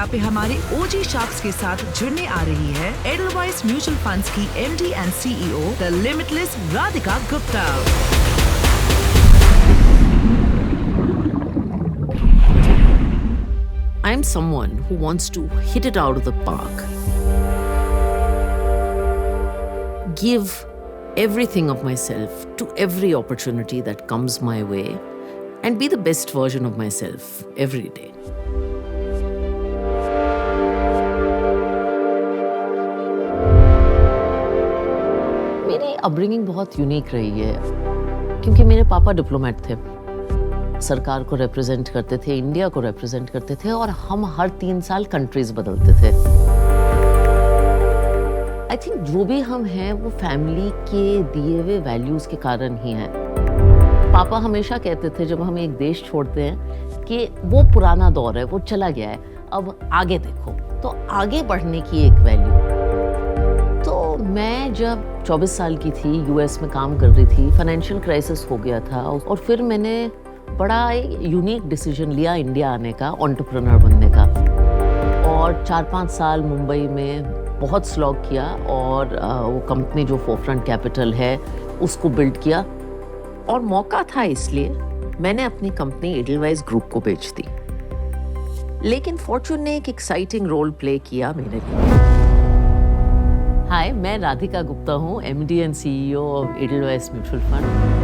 जहाँ पे हमारे ओजी शार्क्स के साथ जुड़ने आ रही है एडलवाइस म्यूचुअल फंड्स की MD and CEO the limitless Radhika Gupta. I'm someone who wants to hit it out of the park, give everything of myself to every opportunity that comes my way, and be the best version of myself every day. मेरी upbringing बहुत unique रही है क्योंकि मेरे पापा diplomat थे, सरकार को रिप्रेजेंट करते थे, इंडिया को रिप्रेजेंट करते थे और हम हर 3 साल कंट्रीज बदलते थे। आई थिंक जो भी हम हैं वो फैमिली के दिए हुए वैल्यूज के कारण ही हैं। पापा हमेशा कहते थे जब हम एक देश छोड़ते हैं कि वो पुराना दौर है, वो चला गया है, अब आगे देखो। तो आगे बढ़ने की एक वैल्यू। तो मैं जब 24 साल की थी, US में काम कर रही थी, फाइनेंशियल क्राइसिस हो गया था और फिर मैंने बड़ा यूनिक डिसीजन लिया इंडिया आने का, एंटरप्रेन्योर बनने का। और 4-5 साल मुंबई में बहुत स्लॉग किया और वो कंपनी जो फोरफ्रंट कैपिटल है उसको बिल्ड किया। और मौका था इसलिए मैंने अपनी कंपनी एडलवाइस ग्रुप को बेच दी। लेकिन फॉर्चून ने एक एक्साइटिंग रोल प्ले किया मेरे लिए। हाय, मैं राधिका गुप्ता हूँ, MD and CEO of Edelweiss mutual fund.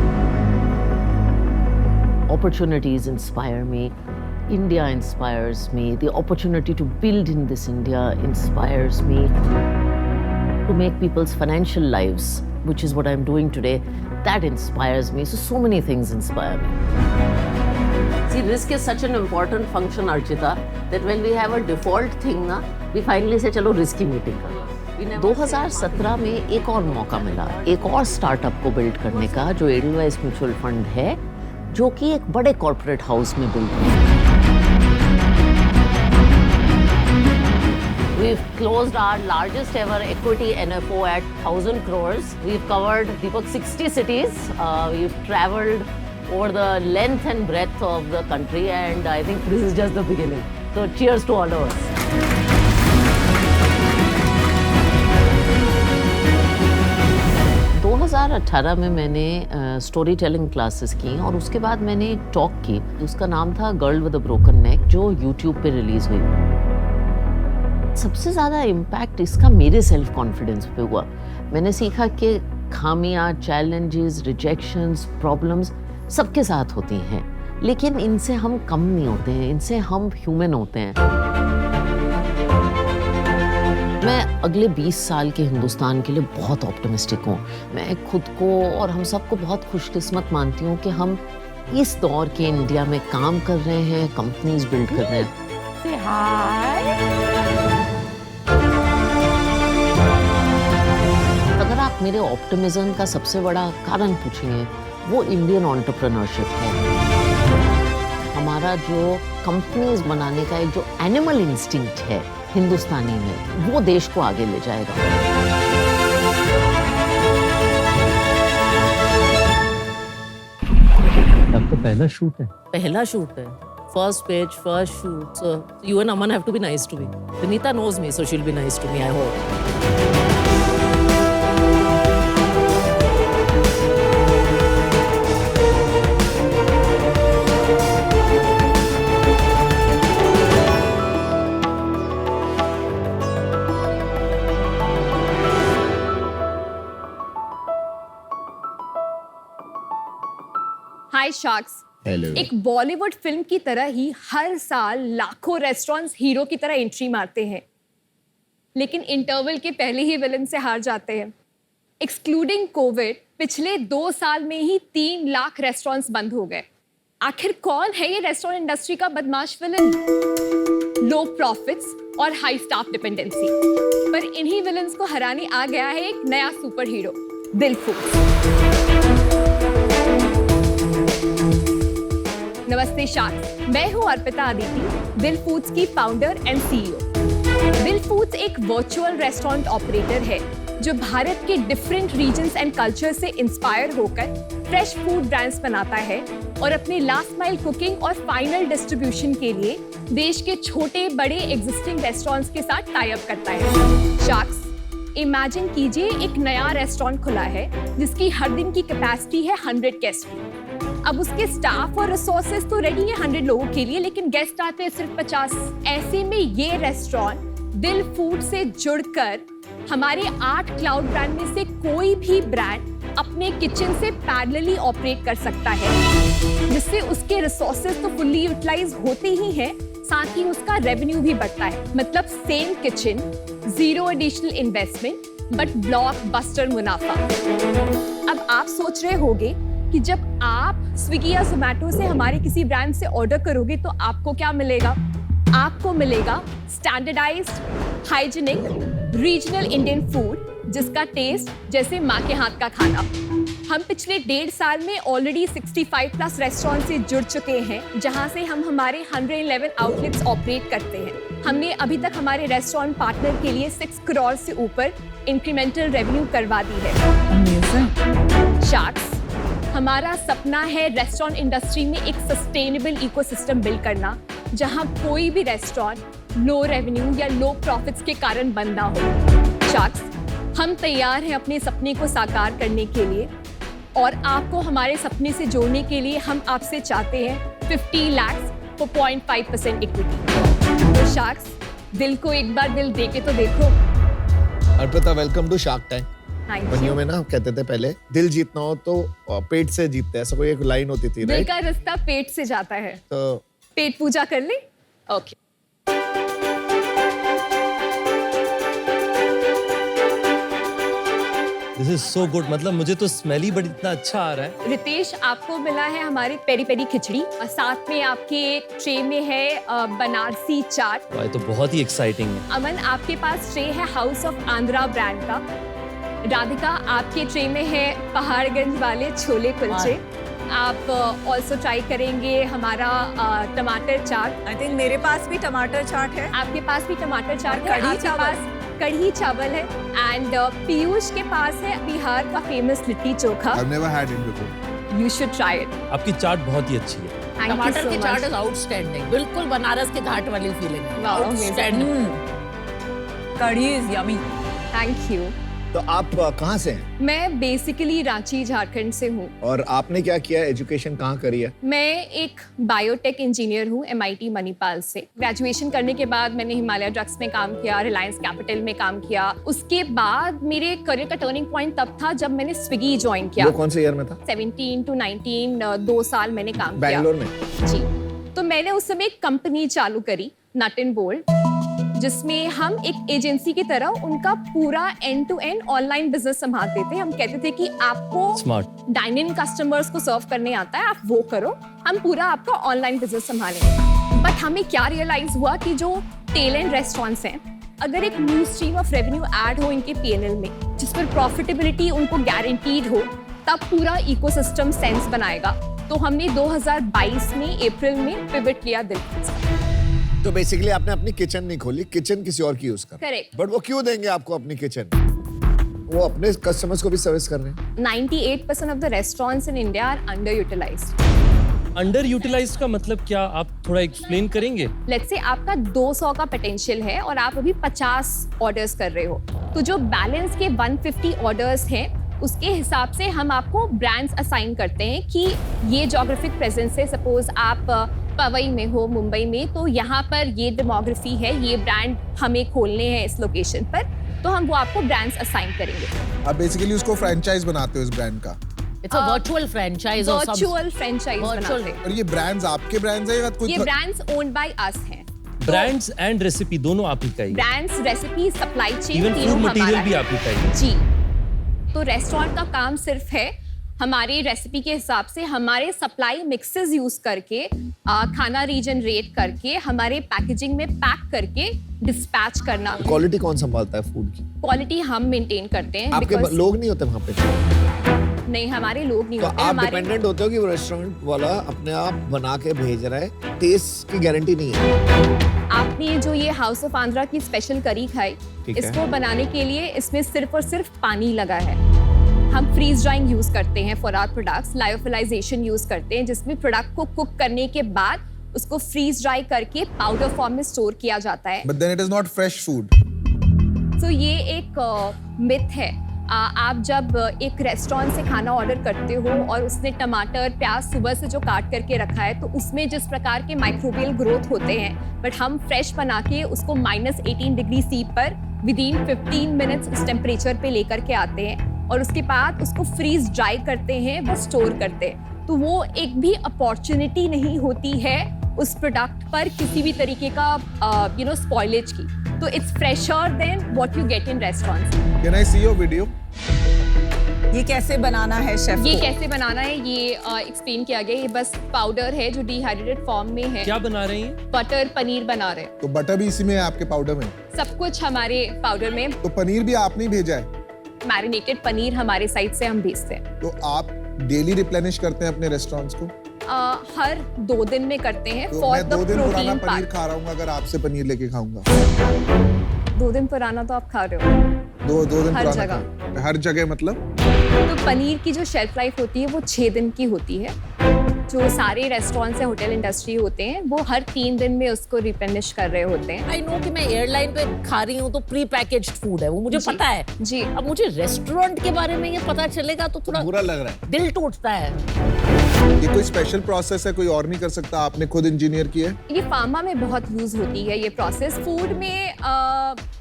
Opportunities inspire me. India inspires me. The opportunity to build in this India inspires me. To make people's financial lives, which is what I'm doing today, that inspires me. So many things inspire me. See, risk is such an important function, Archita, that when we have a default thing, we finally say, चलो risk की meeting करो। 2017 में एक और मौका मिला, एक और स्टार्टअप को बिल्ड करने का जो एडलवाइस म्यूचुअल फंड है, जो कि एक बड़े कॉर्पोरेट हाउस में बिल्ड है। We've closed our largest ever equity NFO at 1,000 crores. We've covered Deepak 60 cities. We've traveled over the length and breadth of the country, and I think this is just the beginning. So cheers to all of us. 2018 में मैंने story telling classes की और उसके बाद मैंने एक talk की, उसका नाम था गर्ल विद अ ब्रोकन नेक, जो YouTube पे रिलीज हुई। सबसे ज़्यादा इम्पैक्ट इसका मेरे सेल्फ कॉन्फिडेंस पे हुआ। मैंने सीखा कि खामियां, चैलेंजेस, रिजेक्शंस, प्रॉब्लम्स सबके साथ होती हैं, लेकिन इनसे हम कम नहीं होते हैं, इनसे हम ह्यूमन होते हैं। मैं अगले 20 साल के हिंदुस्तान के लिए बहुत ऑप्टिमिस्टिक हूँ। मैं खुद को और हम सबको बहुत खुशकिस्मत मानती हूँ कि हम इस दौर के इंडिया में काम कर रहे हैं, कंपनीज बिल्ड कर रहे हैं। Say hi. अगर आप मेरे ऑप्टिमिज्म का सबसे बड़ा कारण पूछेंगे, वो इंडियन एंटरप्रेन्योरशिप है। हमारा जो कंपनीज बनाने का एक जो एनिमल इंस्टिंक्ट है हिंदुस्तानी में, वो देश को आगे ले जाएगा। आपका पहला शूट है? पहला शूट है, first page, first shoot. So you and Aman have to be nice to me. Vinita knows me, so she'll be nice to me, I hope. Hi sharks. एक बॉलीवुड फिल्म की तरह ही हर साल लाखों रेस्टोरेंट्स हीरो की तरह entry मारते हैं, लेकिन इंटरवल के पहले ही विलन से हार जाते हैं। एक्सक्लूडिंग कोविड, पिछले 2 साल में ही 3 लाख रेस्टोरेंट्स बंद हो गए। आखिर कौन है ये रेस्टोरेंट इंडस्ट्री का बदमाश विलन? लो प्रॉफिट्स और हाई स्टाफ डिपेंडेंसी, पर इन्हीं विलन्स को हराने आ गया है एक नया सुपर हीरो, दिल फूड्स। नमस्ते शार्क्स, मैं हूं अर्पिता अदिति, दिल फूड्स की फाउंडर एंड CEO। दिल फूड्स एक वर्चुअल रेस्टोरेंट ऑपरेटर है जो भारत के डिफरेंट रीजन्स एंड कल्चर से इंस्पायर होकर फ्रेश फूड ब्रांड्स बनाता है और अपने लास्ट माइल कुकिंग और फाइनल डिस्ट्रीब्यूशन के लिए देश के छोटे बड़े एग्जिस्टिंग रेस्टोरेंट्स के साथ टाई अप करता है। शार्क्स, इमेजिन कीजिए एक नया रेस्टोरेंट खुला है जिसकी हर दिन की कैपेसिटी है 100 गेस्ट की। अब उसके स्टाफ और रिसोर्सेज तो रेडी है 100 लोगों के लिए, लेकिन गेस्ट आते हैं सिर्फ 50। ऐसे में ये रेस्टोरेंट दिल फूड से जुड़कर हमारे 8 क्लाउड ब्रांड में से कोई भी ब्रांड अपने किचन से पैरेलली ऑपरेट कर सकता है, जिससे उसके रिसोर्सेज तो फुल्ली यूटिलाइज होते ही हैं, साथ ही उसका रेवेन्यू भी बढ़ता है। मतलब same kitchen, zero additional investment but blockbuster मुनाफा। अब आप सोच रहे होंगे कि जब आप स्विगी या जोमैटो से हमारे किसी ब्रांड से ऑर्डर करोगे तो आपको क्या मिलेगा? आपको मिलेगा standardized, hygienic, regional Indian food जिसका टेस्ट जैसे माँ के हाथ का खाना। हम पिछले 1.5 साल में ऑलरेडी 65 प्लस रेस्टोरेंट से जुड़ चुके हैं, जहां से हम हमारे 111 आउटलेट्स ऑपरेट करते हैं। हमने अभी तक हमारे रेस्टोरेंट पार्टनर के लिए 6 करोड़ से ऊपर इंक्रीमेंटल रेवेन्यू करवा दी है। शार्क्स, हमारा सपना है रेस्टोरेंट इंडस्ट्री में एक सस्टेनेबल इकोसिस्टम बिल्ड करना, जहां कोई भी रेस्टोरेंट लो रेवेन्यू या लो प्रॉफिट्स के कारण बंद ना हो। शार्क्स, हम तैयार हैं अपने सपने को साकार करने के लिए, और आपको हमारे सपने से जोड़ने के लिए हम आपसे चाहते हैं 50 लाख for 0.5% इक्विटी। तो शार्क्स, दिल को एक बार दिल दे के तो देखो। Arpita, welcome to shark time. बनियों में ना कहते थे पहले, दिल जीतना हो तो पेट से जीतते हैं, ऐसा कोई एक लाइन होती थी। दिल का रास्ता पेट से जाता है, तो पेट पूजा कर ले। Okay. This is so good, मतलब मुझे तो स्मेल ही बड़ी इतना अच्छा आ रहा है। रितेश, आपको मिला है हमारी पेरी पेरी खिचड़ी और साथ में आपके ट्रे में है बनारसी चाट। ये तो बहुत ही एक्साइटिंग है। अमन, आपके पास ट्रे है हाउस ऑफ आंध्रा ब्रांड का। राधिका, आपके ट्रे में है पहाड़गंज वाले छोले कुलचे। आप ऑल्सो ट्राई करेंगे हमारा टमाटर चाट। आई थिंक मेरे पास भी टमाटर चाट है। आपके पास भी टमाटर चाट है। कढ़ी आपके चावल। पास कढ़ी चावल है। एंड पीयूष के पास है बिहार का famous litti chokha. I've never had it before. You should try it. आपकी चाट बहुत ही अच्छी है। टमाटर की चाट इज आउटस्टैंडिंग, बिल्कुल बनारस के घाट वाली फीलिंग है। Wow, outstanding. Kadhi is yummy. Thank you. तो आप कहाँ से हैं? मैं बेसिकली रांची झारखंड से हूँ। और आपने क्या किया, एजुकेशन कहाँ करी है? मैं एक बायोटेक इंजीनियर हूँ MIT मणिपाल से। ग्रेजुएशन करने के बाद मैंने हिमालय ड्रग्स में काम किया, रिलायंस कैपिटल में काम किया। उसके बाद मेरे करियर का टर्निंग पॉइंट तब था जब मैंने स्विगी ज्वाइन किया। वो कौन से ईयर में था? 17 to 19, 2 साल मैंने काम किया बैंगलोर में। जी। तो मैंने उस समय एक कंपनी चालू करी, नट एंड बोल्ट, जिसमें हम एक एजेंसी की तरह उनका पूरा end to end online business संभालते थे। हम कहते थे कि आपको स्मार्ट डाइन इन कस्टमर्स को सर्व करने आता है, आप वो करो, हम पूरा आपका ऑनलाइन बिजनेस संभालेंगे। बट हमें क्या रियलाइज हुआ कि जो टेल एंड रेस्टोरेंट्स हैं, अगर एक new stream of revenue add हो इनके PNL में, जिस पर प्रॉफिटेबिलिटी उनको गारंटीड हो, तब पूरा इकोसिस्टम सेंस बनाएगा। तो हमने 2022 में अप्रैल में पिवट लिया दिल से। तो बेसिकली आपने अपनी किचन नहीं खोली, किचन किसी और की यूज कर। करेक्ट। बट वो क्यों देंगे आपको अपनी किचन? वो अपने कस्टमर्स को भी सर्विस कर रहे हैं। 98% of the restaurants in India are underutilized. Underutilized का मतलब क्या, आप थोड़ा एक्सप्लेन करेंगे? लेट्स से आपका 200 का पोटेंशियल है और आप अभी 50 ऑर्डर्स कर रहे हो, तो जो बैलेंस के 150 ऑर्डर्स हैं उसके हिसाब से हम आपको ब्रांड्स असाइन करते हैं कि ये जोग्राफिक प्रेजेंस है। सपोज आप पवई में हो, मुंबई में, तो यहाँ पर ये डेमोग्राफी है, ये ब्रांड हमें खोलने हैं इस लोकेशन पर, तो हम वो आपको ब्रांड्स असाइन करेंगे। आप बेसिकली उसको फ्रेंचाइज बनाते हो इस ब्रांड का। इट्स अ वर्चुअल फ्रेंचाइज और वर्चुअल फ्रेंचाइज बनाते हैं। और ये ब्रांड्स आपके ब्रांड्स हैं या कोई ये ब्रांड्स ओन्ड बाय अस हैं। ब्रांड्स एंड रेसिपी दोनों आप ही का ही? Brands, recipe, supply chain, even तीनों फूड मटेरियल हमारा भी है। आप ही का ही? जी। तो रेस्टोरेंट का काम सिर्फ है हमारी रेसिपी के हिसाब से हमारे सप्लाई मिक्सेस यूज करके खाना रीजनरेट करके हमारे पैकेजिंग में पैक करके डिस्पैच करना। क्वालिटी कौन संभालता है फूड की? क्वालिटी हम मेंटेन करते हैं। आपके because लोग नहीं होते वहाँ पे? नहीं, हमारे लोग नहीं तो होते आप हमारे। डिपेंडेंट होते हो कि वो रेस्टोरेंट वाला अपने आप बना के भेज रहा है, टेस्ट की गारंटी नहीं है। आपने जो ये हाउस ऑफ आंध्रा की स्पेशल करी खाई, ठीक है। इसको बनाने के लिए इसमें सिर्फ और सिर्फ पानी लगा है। हम फ्रीज ड्राइंग यूज करते हैं for our products, lyophilisation use करते हैं जिसमें प्रोडक्ट को कुक करने के बाद उसको फ्रीज ड्राई करके पाउडर फॉर्म में स्टोर किया जाता है। But then it is not fresh food. तो ये एक मिथ है। आप जब एक रेस्टोरेंट से खाना ऑर्डर करते हो और उसने टमाटर प्याज सुबह से जो काट करके रखा है, तो उसमें जिस प्रकार के माइक्रोबियल ग्रोथ होते हैं, बट हम फ्रेश बना के उसको -18 डिग्री सी पर विदिन 15 मिनट्स उस टेम्परेचर पे लेकर के आते हैं और उसके बाद उसको फ्रीज ड्राई करते हैं, वो स्टोर करते हैं। तो वो एक भी अपॉर्चुनिटी नहीं होती है उस प्रोडक्ट पर किसी भी तरीके का स्पॉइलेज की। तो it's fresher than what you get in restaurants. Can I see your video? ये कैसे बनाना है शेफ ये को? कैसे बनाना है ये एक्सप्लेन किया गया। ये बस पाउडर है जो डिहाइड्रेटेड फॉर्म में है। क्या बना रही हैं? बटर पनीर बना रहे हैं। तो बटर भी इसी में है आपके पाउडर में? सब कुछ हमारे पाउडर में। तो पनीर भी आपने ही भेजा है? मैरिनेटेड पनीर हमारे साइड से हम भेजते हैं। तो आप डेली रिप्लेनिश करते हैं अपने रेस्टोरेंट्स को? हर 2 दिन में करते हैं तो फॉर मैं द 2 दिन पुराना प्रोटीन पनीर पार्ट। खा रहा हूँ अगर आपसे पनीर लेके खाऊंगा। 2 दिन पुराना तो आप खा रहे हो। 2 दिन हर पुराना जगह। खा- हर जगह मतलब? तो पनीर की जो शेल्फ लाइफ होती है वो 6 दिन की होती है। जो सारे रेस्टोरेंट्स या होटल इंडस्ट्री होते हैं वो हर 3 दिन में उसको रिप्लेनिश कर रहे होते हैं। आई नो कि मैं एयरलाइन पे खा रही हूँ तो प्री पैकेज्ड फूड है, वो मुझे जी। पता है। जी। अब मुझे रेस्टोरेंट के बारे में ये पता चलेगा तो थोड़ा बुरा लग रहा है। दिल टूटता है। ये कोई स्पेशल प्रोसेस है, कोई और नहीं कर सकता, आपने खुद इंजीनियर किया है? ये फार्मा में बहुत यूज होती है ये प्रोसेस। फूड में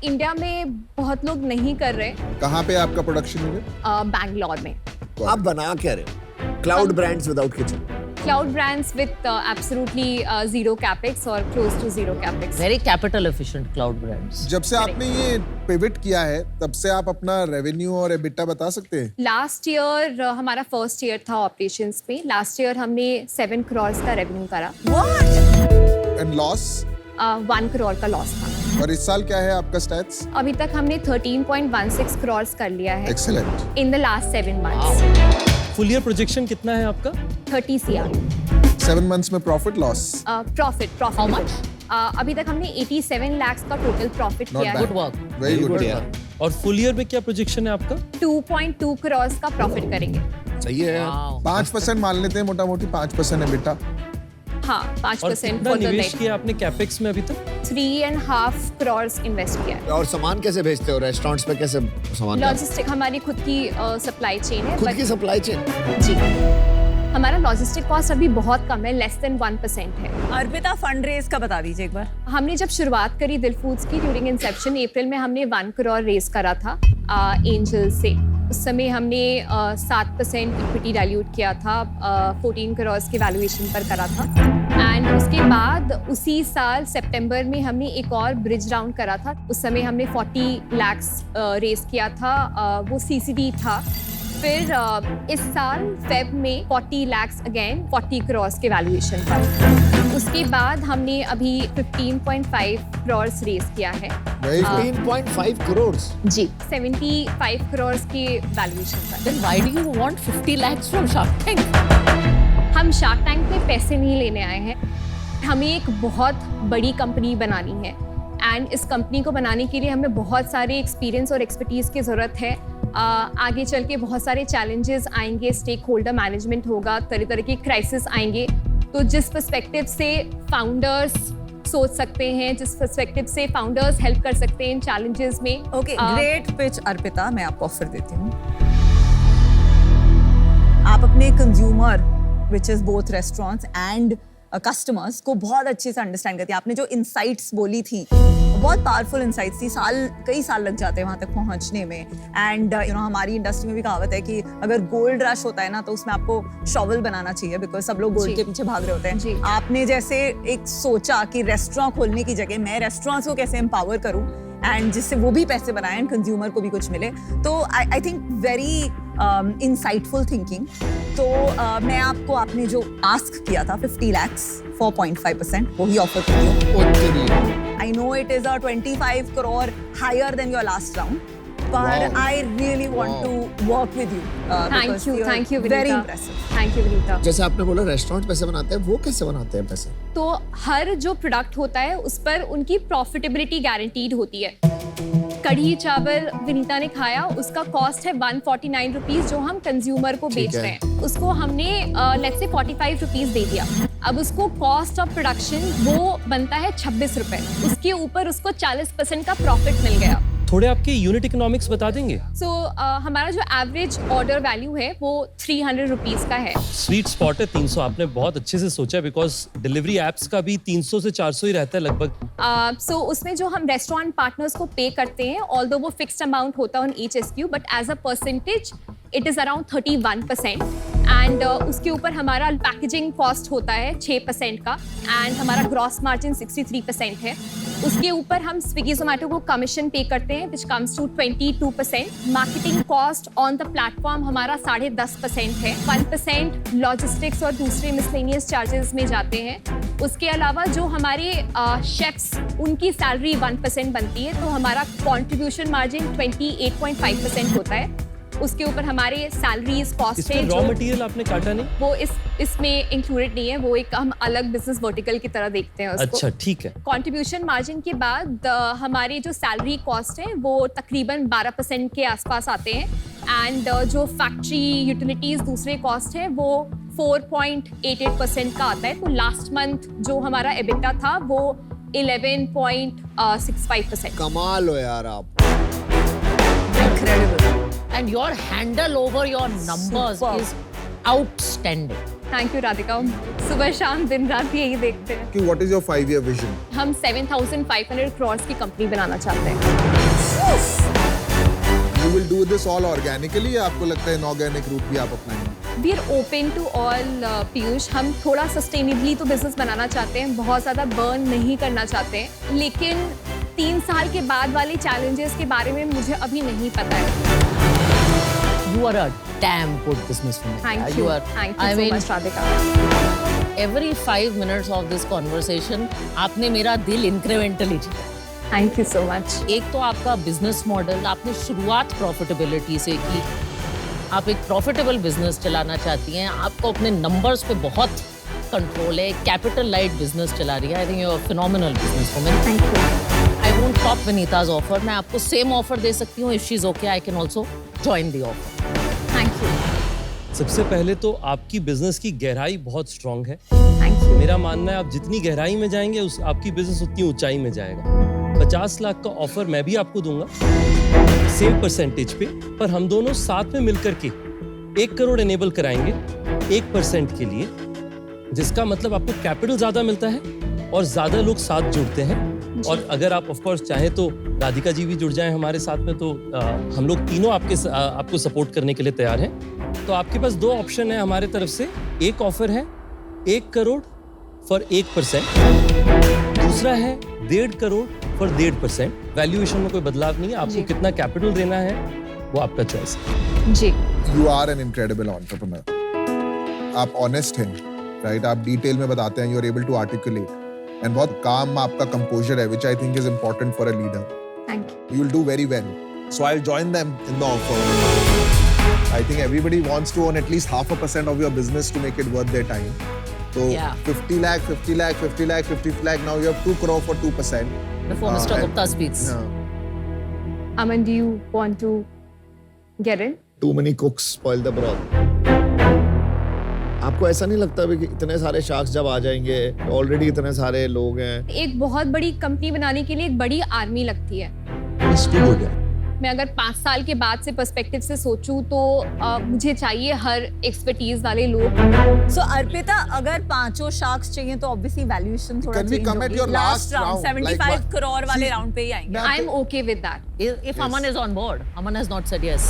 इंडिया में बहुत लोग नहीं कर रहे। कहाँ पे आपका प्रोडक्शन यूनिट? बैंगलोर में। आप बना क्या रहे हो? Cloud brands without kitchen. Cloud brands with absolutely zero capex और close to zero capex. Very capital efficient cloud brands. जब से आपने ये पिवट किया है तब से आप अपना रेवेन्यू और एबिटा बता सकते हैं? लास्ट ईयर हमारा फर्स्ट ईयर था ऑपरेशंस में। लास्ट ईयर हमने 7 करोड़ का रेवेन्यू करा। And loss? 1 करोड़ का लॉस था। और इस साल क्या है आपका स्टैट्स? अभी तक हमने 13.16 करोड़ कर लिया है excellent. In the last 7 months. Full year projection कितना है आपका? 30 CR 7 मंथ्स में profit loss? Profit. How much? अभी तक हमने 87 लाख का टोटल प्रॉफिट Not किया bad. है। Good work. वेरी गुड यार। और फुल ईयर में क्या प्रोजेक्शन है आपका? 2.2 करोड़ का प्रॉफिट करेंगे। सही है यार। Wow. 5% मान लेते हैं मोटा मोटी, 5% एबिटा। हाँ, और 5% कितना फॉर द निवेश नेट। किया आपने कैपेक्स में अभी तक? 3.5 करोड़ इन्वेस्ट किया है। और सामान कैसे भेजते हो? रेस्टोरेंट्स पे कैसे सामान जाता है? लॉजिस्टिक हमारी खुद की सप्लाई चेन है। खुद but- की सप्लाई चेन? जी। हमारा लॉजिस्टिक कॉस्ट अभी बहुत कम है, लेस देन 1% है। अर्पिता फंड रेज का बता दीजिए एक बार। हमने जब शुरुआत करी दिल फूड्स की ड्यूरिंग इंसेप्शन अप्रैल में हमने 1 करोड़ रेज करा था एंजल से। उस समय हमने 7% इक्विटी डाइल्यूट किया था, 14 करोड़ के वैल्यूएशन पर करा था। एंड उसके बाद उसी साल सितंबर में हमने एक और ब्रिज राउंड करा था। उस समय हमने 40 लाख रेज किया था, वो CCD था। फिर इस साल फेब में 40 लाख अगेन 40 करोड़ के वैल्यूएशन पर। उसके बाद हमने अभी 15.5 करोड़ रेज किया है। Very good. 15.5 करोड़। जी। 75 करोड़ के वैल्यूएशन पर। Then why do you want 50 lakhs from Shark Tank? हम शार्क टैंक में पैसे नहीं लेने आए हैं। हमें एक बहुत बड़ी कंपनी बनानी है एंड इस कंपनी को बनाने के लिए हमें बहुत सारे एक्सपीरियंस और एक्सपर्टीज की ज़रूरत है। आगे चल के बहुत सारे चैलेंजेस आएंगे, स्टेक होल्डर मैनेजमेंट होगा, तरह तरह के क्राइसिस आएंगे। तो जिस पर्सपेक्टिव से फाउंडर्स सोच सकते हैं, जिस पर्सपेक्टिव से फाउंडर्स हेल्प कर सकते हैं इन चैलेंजेस में। ओके, ग्रेट पिच अर्पिता, मैं आपको ऑफर देती हूँ। आप अपने consumer which is both restaurants and customers को बहुत अच्छे से अंडरस्टैंड करती है। आपने जो इनसाइट्स बोली थी बहुत पावरफुल इनसाइट्स थी। कई साल लग जाते हैं वहाँ तक पहुँचने में। एंड हमारी इंडस्ट्री में भी कहावत है कि अगर गोल्ड रश होता है ना तो उसमें आपको शॉवल बनाना चाहिए, बिकॉज सब लोग गोल्ड के पीछे भाग रहे होते जी। हैं। आपने जैसे एक सोचा कि रेस्टोरेंट खोलने की जगह मैं रेस्टोरेंट्स को कैसे एम्पावर करूँ एंड जिससे वो भी पैसे बनाए एंड कंज्यूमर को भी कुछ मिले। तो I think very insightful thinking. तो मैं आपको आपने जो आस्क किया था 50 lakhs 4.5% वही ऑफर कर रही हूँ। I know it is a 25 crore higher than your last round, but Wow. I really want to work with you. Thank you, Vinita. Very impressive. Thank you, Vinita. जैसे आपने बोला रेस्टोरेंट पैसे बनाते हैं, वो कैसे बनाते हैं पैसे? तो हर जो प्रोडक्ट होता है उस पर उनकी प्रॉफिटेबिलिटी गारंटीड होती है। कढ़ी चावल विनीता ने खाया, उसका कॉस्ट है 149 रुपीज जो हम कंज्यूमर को बेच है। रहे हैं। उसको हमने लेट्स से 45 रुपीज दे दिया। अब उसको कॉस्ट ऑफ प्रोडक्शन वो बनता है 26 रुपए। उसके ऊपर उसको 40% का प्रॉफिट मिल गया। थोड़े आपके यूनिट इकोनॉमिक्स बता देंगे? सो हमारा जो एवरेज ऑर्डर वैल्यू है वो 300 रुपीज का है। स्वीट स्पॉट है 300। आपने बहुत अच्छे से सोचा, बिकॉज डिलीवरी एप्स का भी 300 से 400 ही रहता है लगभग। सो उसमें जो हम रेस्टोरेंट पार्टनर्स को पे करते हैं, ऑल्दो वो फिक्स्ड अमाउंट होता है on each SKU, but as a percentage it is around 31%। And उसके ऊपर हमारा पैकेजिंग कॉस्ट होता है 6% का, एंड हमारा ग्रॉस मार्जिन 63% है। उसके ऊपर हम स्विगी जोमेटो को कमीशन पे करते हैं which comes to 22%। Marketing cost on the platform हमारा 10.5% है। 1% लॉजिस्टिक्स और दूसरे मिसलेनियस चार्जेस में जाते हैं। उसके अलावा जो हमारे शेफ्स उनकी सैलरी 1% बनती है, तो हमारा कॉन्ट्रीब्यूशन मार्जिन 28.5% होता है। उसके ऊपर हमारे सैलरीज कॉस्ट इसमें रॉ मटेरियल आपने काटा नहीं? वो इसमें इंक्लूडेड नहीं है, वो एक हम अलग बिजनेस वर्टिकल की तरह देखते हैं उसको। अच्छा, ठीक है। कंट्रीब्यूशन मार्जिन के बाद हमारे जो सैलरी कॉस्ट है वो तकरीबन 12% के आसपास आते हैं, एंड जो फैक्ट्री यूटिलिटीज दूसरे कॉस्ट है वो 4.88% का आता है। तो लास्ट मंथ जो हमारा एबिटा था वो 11.65%। कमाल हो यार आप। Incredible. And your handle over your numbers Superb. is outstanding. Thank you Radhika. सुबह शाम दिन रात यही देखते हैं। कि what is your 5-year vision? हम 7,500 crores की कंपनी बनाना चाहते हैं। You will do this all organically या आपको लगता है inorganic route भी आप अपनाएंगे? We are open to all, Piyush. हम थोड़ा सस्टेनेबली तो बिजनेस बनाना चाहते हैं, बहुत ज़्यादा बर्न नहीं करना चाहते हैं, लेकिन 3 साल के बाद वाले चैलेंजेस के बारे में मुझे अभी नहीं पता है। You are a damn good businesswoman. Thank you. Thank you I so mean, much, Radhika. every 5 minutes of this conversation, आपने मेरा दिल incrementally जीता। Thank you so much. एक तो आपका बिजनेस मॉडल, आपने शुरुआत प्रॉफिटेबिलिटी से की। आप एक प्रॉफिटेबल बिजनेस चलाना चाहती हैं, आपको अपने नंबर्स पे बहुत कंट्रोल है, कैपिटल लाइट बिजनेस चला रही है। I think you are phenomenal business woman. Thank you. I won't top Vineeta's offer. मैं आपको सेम ऑफर दे सकती हूँ। If she is okay I can also join the offer. Thank you. सबसे पहले तो आपकी बिजनेस की गहराई बहुत स्ट्रांग है। Thank you. मेरा मानना है आप जितनी गहराई में जाएंगे उस आपकी बिजनेस उतनी ऊंचाई में जाएगा। 50 लाख का ऑफर मैं भी आपको दूंगा सेम परसेंटेज पे, पर हम दोनों साथ में मिलकर के 1 करोड़ एनेबल कराएंगे 1% के लिए, जिसका मतलब आपको कैपिटल ज्यादा मिलता है और ज्यादा लोग साथ जुड़ते हैं। और अगर आप ऑफ कोर्स चाहें तो राधिका जी भी जुड़ जाएं हमारे साथ में, तो हम लोग तीनों आपको सपोर्ट करने के लिए तैयार हैं। तो आपके पास 2 ऑप्शन है हमारे तरफ से। एक ऑफर है 1 करोड़ फॉर 1%, दूसरा है 1.5 करोड़ फॉर 1.5%। वैल्यूएशन में कोई बदलाव नहीं है। आपको कितना कैपिटल देना है वो आपका चॉइस है। जी। You are an incredible entrepreneur. आप honest हैं, right? आप डिटेल में बताते हैं, you are able to articulate. And बहुत काम आपका composure है, which I think is important for a leader. Thank you. You will do very well. So I'll join them in the offer. I think everybody wants to own at least 0.5% of your business to make it worth their time. So Yeah. 50 lakh, 50 lakh, 50 lakh, 50 lakh. Now you have 2 crore for 2%. Before Mr. and- Gupta speaks. Yeah. Aman, do you want to get in? Too many cooks spoil the broth. आपको ऐसा नहीं लगता भी कि इतने सारे sharks जब आ जाएंगे, ऑलरेडी इतने सारे लोग हैं? एक बहुत बड़ी कंपनी बनाने के लिए एक बड़ी आर्मी लगती है। It's too good. मैं अगर 5 साल के बाद से पर्सपेक्टिव से सोचूं तो मुझे चाहिए हर एक्सपर्टीज वाले लोग। So अर्पिता, अगर 5 शार्क्स चाहिए तो obviously valuation थोड़ा Can we change come at होगी। your last round? 75 Like, crore वाले see, राउंड पे ही आएंगे। आई am okay with that. If Aman is on board, Aman has not said yes.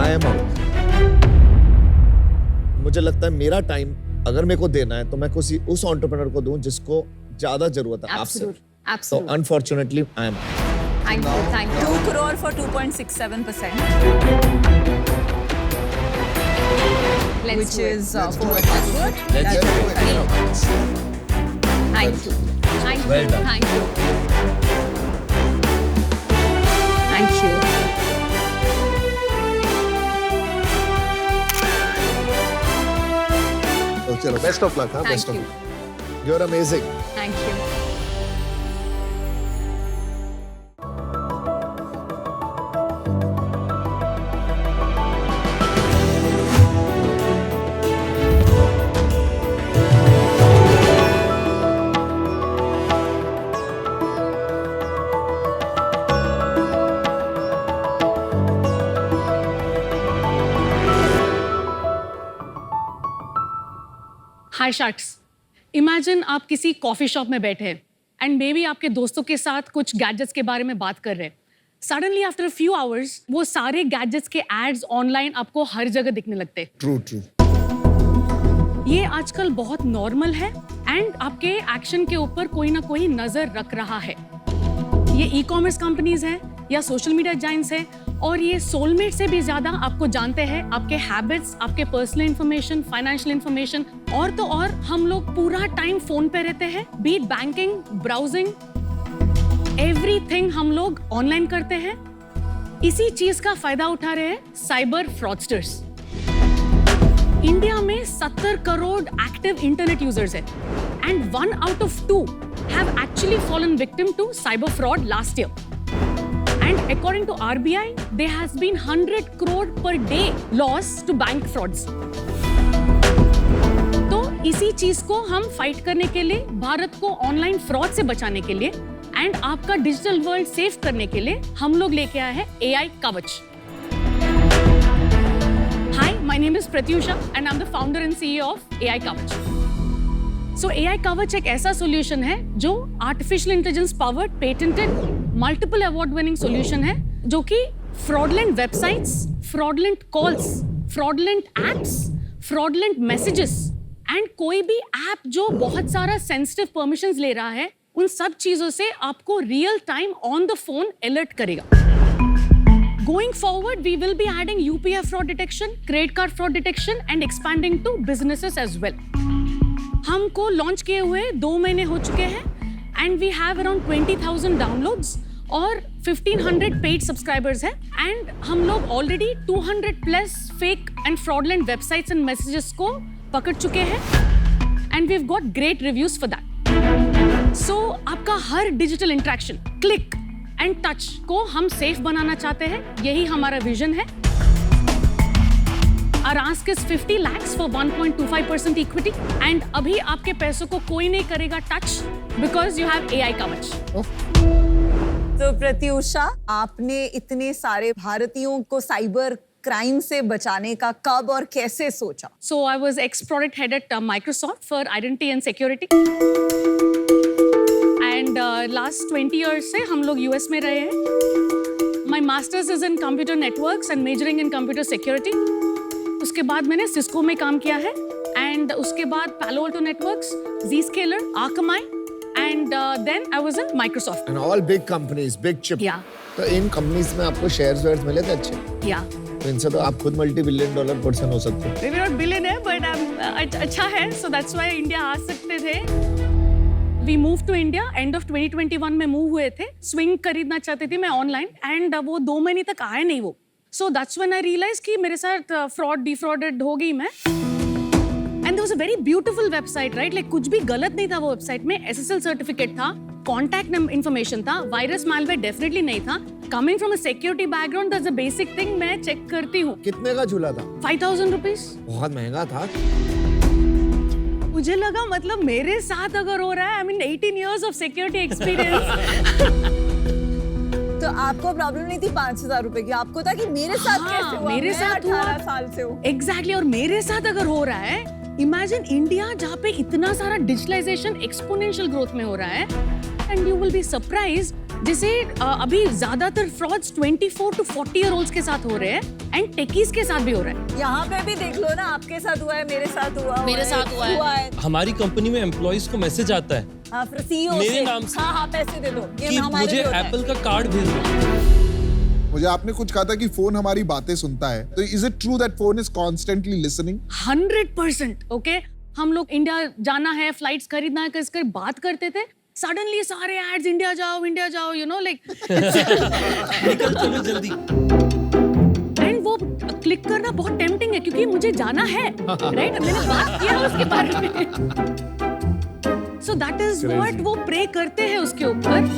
I am out. मुझे लगता है मेरा टाइम अगर मेरे को देना है तो मैं किसी उस एंटरप्रेन्योर को दूं जिसको ज्यादा जरूरत है आपसे। Absolute, तो absolute. Unfortunately I am Thank you, thank you. 2 crore for 2.67%, Let's which do it. is Let's do 4. it. That's good. Let's That's do good. Thank you. Thank Well you. done. Thank you. Thank you. तो चलो best of luck. हाँ, best of Thank luck. You are amazing. Thank you. Hi sharks, imagine आप किसी coffee shop में बैठे हैं and may be आपके दोस्तों के साथ कुछ गैजेट्स के बारे में बात कर रहे हैं। Suddenly after a few hours वो सारे गैजेट्स के एड्स ऑनलाइन आपको हर जगह दिखने लगते हैं। True true. ये आजकल बहुत नॉर्मल है एंड आपके एक्शन के ऊपर कोई ना कोई नजर रख रहा है। ये ई कॉमर्स कंपनीज हैं या सोशल मीडिया जाइंट्स हैं और ये सोलमेट से भी ज्यादा आपको जानते हैं, आपके हैबिट्स, आपके पर्सनल इंफॉर्मेशन, फाइनेंशियल इंफॉर्मेशन। और तो और हम लोग पूरा टाइम फोन पे रहते हैं, बीट बैंकिंग, ब्राउजिंग, एवरीथिंग हम लोग ऑनलाइन करते हैं। इसी चीज का फायदा उठा रहे हैं साइबर फ्रॉडस्टर्स। इंडिया में 70 करोड़ एक्टिव इंटरनेट यूजर्स हैं and 1 out of 2 have actually fallen victim to cyber fraud last year. And according to RBI, there has been 100 crore per day loss to bank frauds. तो इसी चीज को हम fight करने के लिए, भारत को ऑनलाइन फ्रॉड से बचाने के लिए एंड आपका डिजिटल वर्ल्ड सेव करने के लिए हम लोग लेके आए हैं AI कवच। Hi, my name is Pratyusha and I'm the founder and CEO of AI Kavach. So AI Kavach एक ऐसा solution है जो artificial intelligence powered, patented, multiple award winning solution है जो कि fraudulent websites, fraudulent calls, fraudulent apps, fraudulent messages and कोई भी app जो बहुत सारा sensitive permissions ले रहा है, उन सब चीजों से आपको real time on the phone alert करेगा। Going forward, we will be adding UPI fraud detection, credit card fraud detection and expanding to businesses as well. हमको लॉन्च किए हुए 2 महीने हो चुके हैं and we have around 20,000 downloads और 1,500 paid subscribers हैं and हम लोग already 200 plus fake and fraudulent websites and messages को पकड़ चुके हैं and we've got great reviews for that. So आपका हर digital interaction, click and touch को हम सेफ बनाना चाहते हैं, यही हमारा विजन है। Our ask is 50 lakhs for 1.25% equity and अभी आपके पैसों को कोई नहीं करेगा touch because you have AI कवच। तो प्रत्युषा, आपने इतने सारे भारतीयों को साइबर क्राइम से बचाने का कब और कैसे सोचा? So I was ex-product head at Microsoft for identity and security. And last 20 years से हम लोग US में रहे हैं। My masters is in computer networks and majoring in computer security. उसके बाद मैंने Cisco में काम किया है and उसके बाद Palo Alto Networks, Zscaler, Akamai and then I was in Microsoft. And all big companies, big chip. Yeah. तो इन कंपनीज में आपको शेयर्स वेयर्स मिले थे अच्छे? Yeah. तो इनसे तो आप खुद $multi-billion पर्सन हो सकते हो। Maybe not billionaire but अच्छा है, so that's why India आ सकते थे। We moved to India, end of 2021 में मूव हुए थे। स्विंग खरीदना चाहती थी मैं ऑनलाइन एंड वो 2 महीने तक आया नहीं वो। So that's when I realized कि मेरे साथ फ्रॉड डिफ्रॉडेड हो गई मैं। And there was a very beautiful website, right? Like कुछ भी गलत नहीं था वो वेबसाइट में। SSL सर्टिफिकेट था, कॉन्टैक्ट इन्फॉर्मेशन था, वायरस मालवेयर डेफिनेटली नहीं था। Coming from a security background, that's a basic thing मैं चेक करती हूँ। कितने का झूला था? 5,000 rupees। बहुत महंगा था। मुझे लगा मतलब मेरे साथ अगर हो रहा है, I mean 18 years of security experience। तो आपको प्रॉब्लम नहीं थी 5,000 रुपए की, आपको था कि मेरे साथ कैसे हुआ? मेरे साथ 18 साल से हूँ। एग्जैक्टली और मेरे साथ अगर हो रहा है, इमेजिन इंडिया जहाँ पे इतना सारा डिजिटलाइजेशन एक्सपोनेंशियल ग्रोथ में हो रहा है and you will be surprised जैसे अभी ज्यादातर फ्रॉड्स 24 to 40 year olds के साथ हो रहे हैं एंड टेकीज के साथ भी हो रहा है। यहाँ पे भी देख लो ना, आपके साथ हुआ है, मेरे साथ हुआ मेरे साथ हुआ है। हमारी कंपनी में एम्प्लॉइज को मैसेज आता है हाँ, फिर CEO मेरे से, नाम से। हाँ पैसे दे दो, ये कि हमारे मुझे भी होता है। एप्पल का कार्ड भेज दो। मुझे आपने कुछ कहा था कि फोन हमारी बातें सुनता है, तो is it true that phone is constantly listening? 100%। Okay, हम लोग इंडिया जाना है, फ्लाइट्स खरीदना है, कर बात करते थे सडनली सारे एड्स इंडिया जाओ, you know, like निकल चलो जल्दी। एंड वो क्लिक करना बहुत टेम्पटिंग है क्योंकि मुझे जाना है, राइट? मैंने बात किया उसके बारे में। सो दैट इज व्हाट वो प्रे करते हैं उसके ऊपर।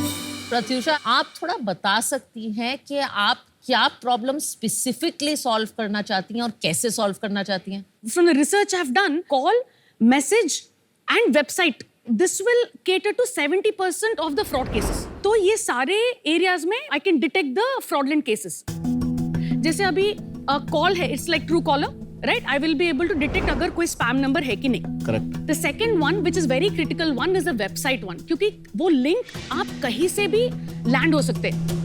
प्रत्युषा, आप थोड़ा बता सकती हैं कि आप क्या प्रॉब्लम स्पेसिफिकली सॉल्व करना चाहती हैं और कैसे सॉल्व करना चाहती हैं? From the research I've done, call, message and website, this will cater to 70% of the fraud cases. तो ये सारे areas में I can detect the fraudulent cases. जैसे अभी call है, it's like Truecaller, right? I will be able to detect अगर कोई spam number है कि नहीं. Correct. The second one, which is very critical one, is the website one, क्योंकि वो link आप कहीं से भी land हो सकते हैं।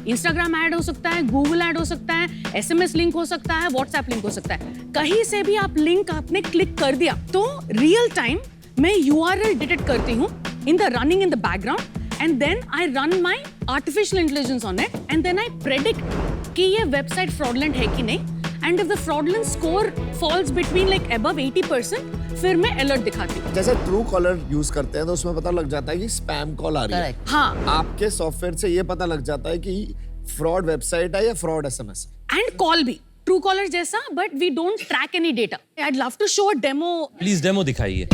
इंस्टाग्राम ऐड हो सकता है, गूगल ऐड हो सकता है, SMS लिंक हो सकता है, व्हाट्सएप लिंक हो सकता है। कहीं से भी आप लिंक आपने क्लिक कर दिया तो रियल टाइम मैं URL डिटेक्ट करती हूँ in the running in the background and then I run my artificial intelligence on it and then I predict कि ये वेबसाइट फ्रॉडलेंट है कि नहीं and if the fraudulent score falls between like above 80%, फिर मैं alert दिखाती हूँ। जैसे ट्रू कॉलर यूज करते हैं तो उसमें पता लग जाता है कि स्पैम कॉल आ रही है। हाँ, आपके सॉफ्टवेयर से ये पता लग जाता है कि फ्रॉड वेबसाइट है या फ्रॉड SMS है। एंड कॉल भी ट्रू कॉलर जैसा, but we don't track any data. I'd love to show a demo. Please demo दिखाइए।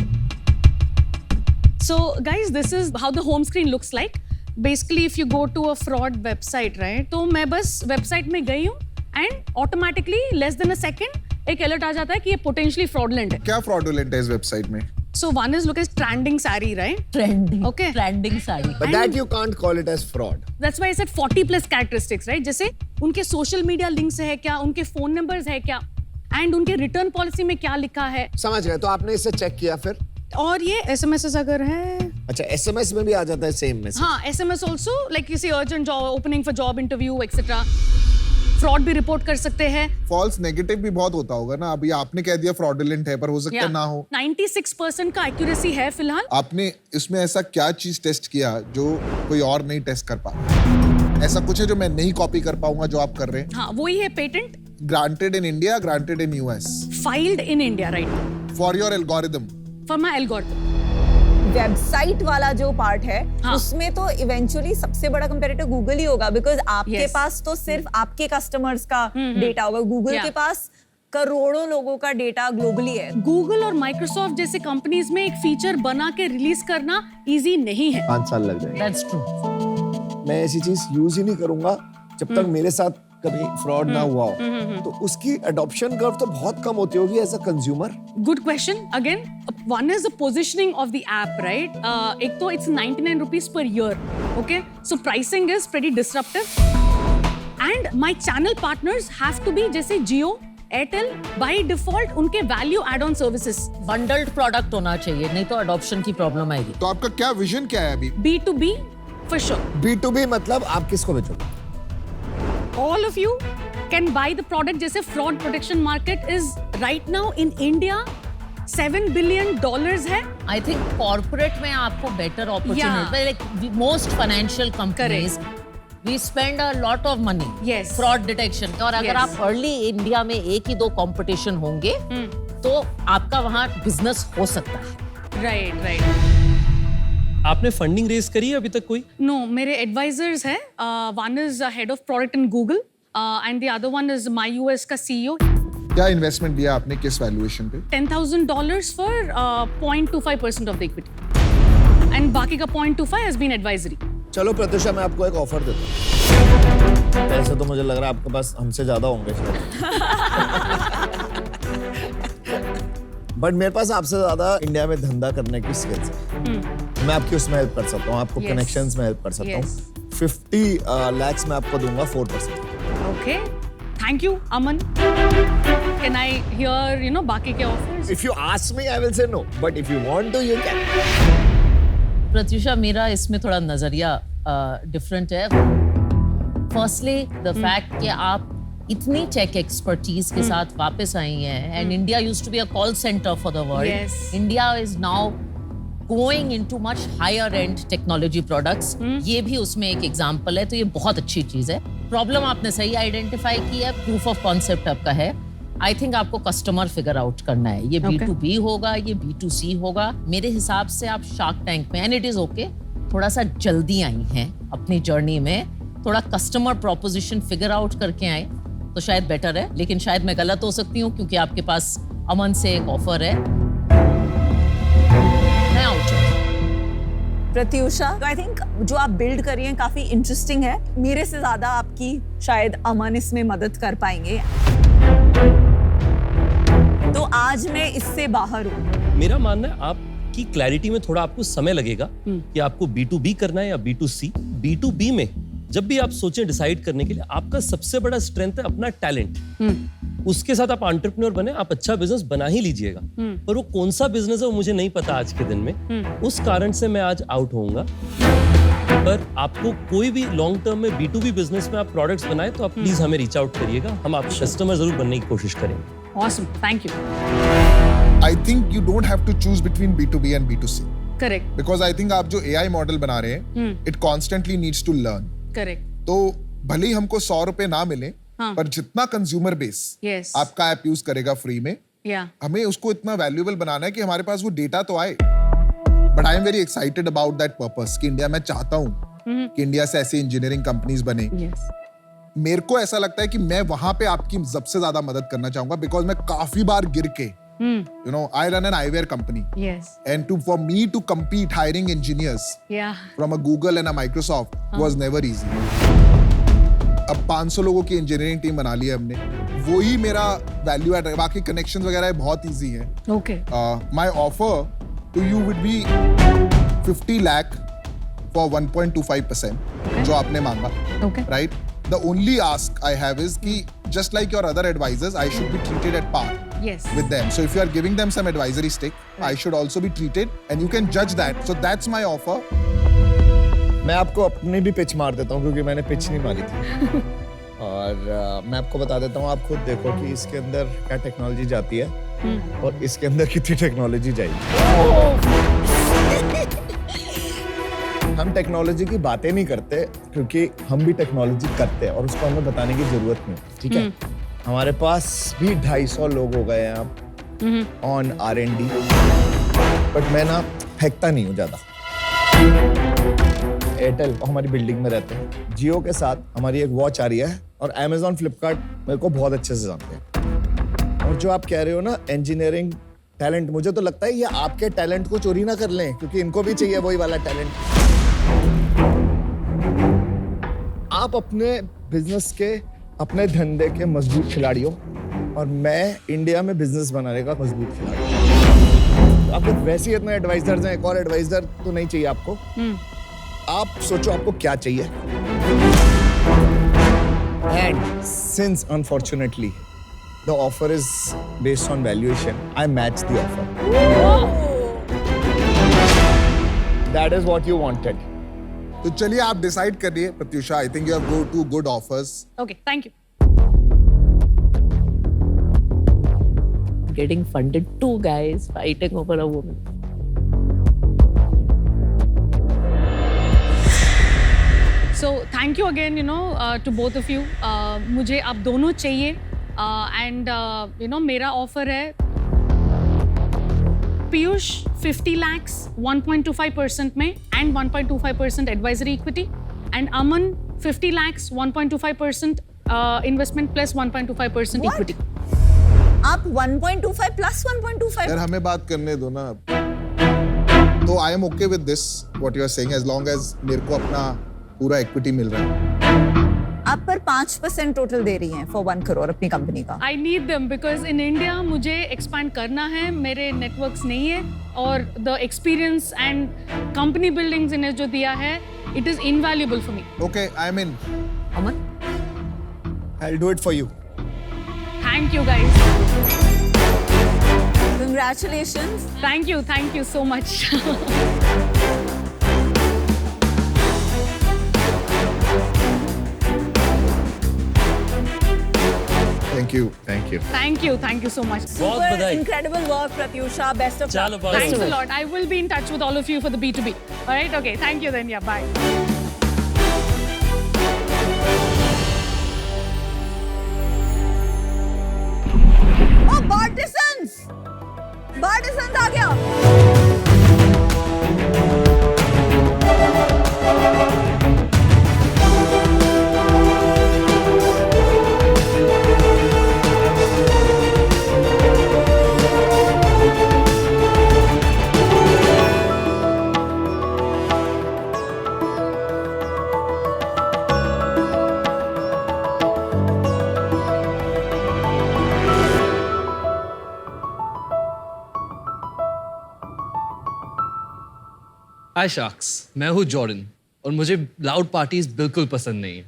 So guys, this is how the home screen looks like. Basically, if you go to a fraud website, right? तो मैं बस website में गई हूँ and automatically less than a second एक alert आ जाता है कि ये potentially fraudulent है। क्या fraudulent है इस वेबसाइट में? So one is look as trending saree, right? Trending, Okay. Trending sari. But that you can't call it as fraud. That's why I said 40 plus characteristics, right? जैसे उनके सोशल मीडिया लिंक्स है क्या, उनके phone numbers है क्या, and उनके return policy में क्या लिखा है, समझ गए? तो आपने इसे चेक किया फिर? और ये SMS अगर है, अच्छा, SMS में भी आ जाता है सेम मैसेज? हाँ, SMS also like you see urgent job opening for job interview etc. Fraud भी रिपोर्ट कर सकते हैं। फॉल्स नेगेटिव भी बहुत होता होगा ना। अभी आपने कह दिया फ्रॉडुलेंट है, पर हो सकता है ना हो। 96% का एक्यूरेसी है फिलहाल। आपने इसमें ऐसा क्या चीज टेस्ट किया जो कोई और नहीं टेस्ट कर पा? ऐसा कुछ है जो मैं नहीं कॉपी कर पाऊंगा जो आप कर रहे हैं? हाँ, वही है patent. Granted in India, granted in US? Filed in India, right? For your algorithm? For my algorithm. Website वाला जो पार्ट है, हाँ. उसमें तो इवेंचुअली सबसे बड़ा कंपैरेटर गूगल ही होगा, बिकॉज आपके Yes. पास तो सिर्फ आपके कस्टमर्स का डेटा होगा। Google Yeah. के पास करोड़ों लोगों का डेटा ग्लोबली है। गूगल और माइक्रोसॉफ्ट जैसे कंपनीज में एक फीचर बना के रिलीज करना इजी नहीं है। 5 साल लग जाएंगे। That's true. मैं ऐसी चीज यूज ही नहीं करूंगा जब तक मेरे साथ कभी फ्रॉड ना हुआ हो। तो उसकी अडॉप्शन कर्व तो बहुत कम होती होगी as a consumer. Good question. Again, one is the positioning of the app, right? एक तो it's 99 rupees per year, okay? So pricing is pretty disruptive. And my channel partners have to be जैसे Jio, Airtel, by default उनके value add-on services. Bundled product होना चाहिए, नहीं तो adoption की problem आएगी। तो आपका क्या विजन क्या है अभी? B2B for sure. B2B मतलब आप किसको बेचोगे? All of you can buy the product. जैसे fraud protection market is right now in India $7 billion है। I think corporate में आपको better opportunity, Yeah. like most financial companies, we spend a lot of money Yes. fraud detection, और अगर Yes. आप early India में एक ही दो competition होंगे तो आपका वहाँ business हो सकता है। Right, right. आपने फंडिंग रेज करी है अभी तक कोई? No, मेरे advisors हैं। One is head of product in Google, and the other one is MyUS का CEO. क्या इन्वेस्टमेंट दिया आपने, किस वैल्यूएशन पे? $10,000 for 0.25% of the equity, and बाकी का 0.25 has been advisory. चलो प्रत्युषा, मैं आपको एक ऑफर देता हूँ। पैसे तो मुझे लग रहा है आपके पास हमसे ज्यादा होंगे बट मेरे पास आपसे ज्यादा इंडिया में धंधा करने की स्किल्स है। मैं आपकी उसमें हेल्प कर सकता हूँ, आपको Yes. कनेक्शंस में हेल्प कर सकता Yes. हूँ। 50 lakhs मैं आपको दूंगा 4%। Okay. Thank you, Aman. Can I hear, बाकी के offers? If you ask me, I will say no. But if you want to, you can. Pratyusha, मेरा इसमें थोड़ा नजरिया डिफरेंट है। फर्स्टली द फैक्ट कि आप इतनी टेक एक्सपर्टीज के साथ वापस आई हैं, and India used to be a call centre for the world. Yes. India is now going into much higher and technology products. ये भी उसमें एक एग्जांपल है, तो ये बहुत अच्छी चीज है। प्रॉब्लम आपने सही आइडेंटिफाई की है, प्रूफ ऑफ कॉन्सेप्ट आपका है, आई थिंक आपको कस्टमर फिगर आउट करना है, ये Okay. B2B होगा, ये B2C होगा। मेरे हिसाब से आप शार्क टैंक में, एंड इट इज ओके, थोड़ा सा जल्दी आई हैं अपनी जर्नी में, थोड़ा कस्टमर प्रोपोजिशन फिगर आउट करके आए तो शायद बेटर है, लेकिन शायद मैं गलत हो सकती हूँ क्योंकि आपके पास अमन से एक ऑफर है। मैं आउट हूँ। प्रत्युषा, तो आई थिंक जो आप बिल्ड कर रही हैं काफी इंटरेस्टिंग है। मेरे से ज्यादा आपकी शायद अमन इसमें मदद कर पाएंगे। तो आज मैं इससे बाहर हूँ। मेरा मानना है आपकी क्लैरिटी में थोड़ा आपको समय लगेगा कि आपको B2B करना है या B2C। B2B में जब भी आप सोचें डिसाइड करने के लिए, आपका सबसे बड़ा स्ट्रेंथ है अपना टैलेंट। उसके साथ आप एंटरप्रेन्योर बने, आप अच्छा बिजनेस बना ही लीजिएगा। पर वो कौन सा बिजनेस है वो मुझे नहीं पता आज के दिन में, उस कारण से मैं आज आउट होऊंगा। पर आपको कोई भी लॉन्ग टर्म में B2B बिजनेस में आप प्रोडक्ट्स बनाए तो आप प्लीज हमें रीच आउट करिएगा, हम आपके कस्टमर जरूर बनने की कोशिश करेंगे। Awesome. Thank you. I think you don't have to choose between B2B and B2C. Correct. Because I think आप जो AI मॉडल बना रहे हैं, it constantly needs to learn. Correct. तो भले ही हमको 100 रुपए ना मिले, हाँ. पर जितना कंज्यूमर बेस Yes. आपका ऐप यूज करेगा फ्री में, Yeah. हमें उसको इतना वैल्यूएबल बनाना है कि हमारे पास वो डेटा तो आए। But I am very excited about that purpose कि इंडिया में चाहता हूँ कि इंडिया से ऐसी इंजीनियरिंग कंपनीज बने। Yes. मेरे को ऐसा लगता है कि मैं वहां पे आपकी सबसे ज्यादा मदद करना चाहूंगा, बिकॉज मैं काफी बार गिर के, you know, I run an eyewear company, Yes. And for me to compete hiring engineers Yeah. from a Google and a Microsoft was never easy. अब 500 लोगों की इंजीनियरिंग टीम बना ली है हमने, वही मेरा वैल्यू एड है। बाकी कनेक्शंस वगैरह बहुत इजी है। Okay. My offer to you would be 50 lakh for 1.25%, जो आपने मांगा, Okay. right? The only ask I have is कि just like your other advisors, I should be treated at par Yes. with them. So if you are giving them some advisory stick, I should also be treated, and you can judge that. So that's my offer. मैं आपको अपनी भी pitch मार देता हूँ क्योंकि मैंने pitch नहीं मारी थी। और मैं आपको बता देता हूँ, आप खुद देखो कि इसके अंदर क्या टेक्नोलॉजी जाती है और इसके अंदर कितनी टेक्नोलॉजी जाएगी। हम टेक्नोलॉजी की बातें नहीं करते क्योंकि हम भी टेक्नोलॉजी करते हैं और उसको हमें बताने की जरूरत नहीं, ठीक है। हमारे पास भी 250 लोग हो गए हैं अब ऑन R&D, बट मैं ना फेंकता नहीं हूँ ज्यादा। एयरटेल हमारी बिल्डिंग में रहते हैं, जियो के साथ हमारी एक वॉच आ रही है, और Amazon, फ्लिपकार्ट मेरे को बहुत अच्छे से जानते हैं। और जो आप कह रहे हो ना इंजीनियरिंग टैलेंट, मुझे तो लगता है ये आपके टैलेंट को चोरी ना कर लें, क्योंकि इनको भी चाहिए वही वाला टैलेंट। आप अपने बिजनेस के, अपने धंधे के मजबूत खिलाड़ी हो, और मैं इंडिया में बिजनेस बनाने का मजबूत खिलाड़ी हूं। आपको वैसे ही इतने एडवाइजर्स हैं, एक और एडवाइजर तो नहीं चाहिए आपको। आप सोचो आपको क्या चाहिए। And since unfortunately the offer is based on valuation, I match the offer. That is what you wanted. तो चलिए आप डिसाइड करिए Pratyusha. I think you have two good offers. Okay. Thank you. Getting funded, two guys fighting over a woman. So thank you again, to both of you. मुझे आप दोनों चाहिए, and मेरा offer है पीयूष 50 lakhs 1.25% में and 1.25% advisory equity, and Aman 50 lakhs 1.25% investment plus 1.25% What? equity. आप 1.25 plus 1.25? यार हमें बात करने दो ना। तो I am okay with this what you are saying, as long as मेरे को अपना पूरा इक्विटी मिल रहा है। आप पर 5% टोटल दे रही हैं फॉर 1 करोड़ अपनी कंपनी का। I need them because in India मुझे expand करना है, मेरे networks नहीं है, और the experience and company buildings इन्हें जो दिया है, it is invaluable for me. Okay, I'm in. Aman, I'll do it for you. Thank you guys. Congratulations. Thank you so much. Thank you. Thank you so much. बहुत Super बधाई। incredible work, Pratyusha. Best of चलो luck. Thanks a lot. I will be in touch with all of you for the B2B. All right? Okay. Thank you then. Yeah, bye. बार्टिसंस आ गया। हाय sharks, मैं हूँ Jordan और मुझे loud parties बिल्कुल पसंद नहीं है।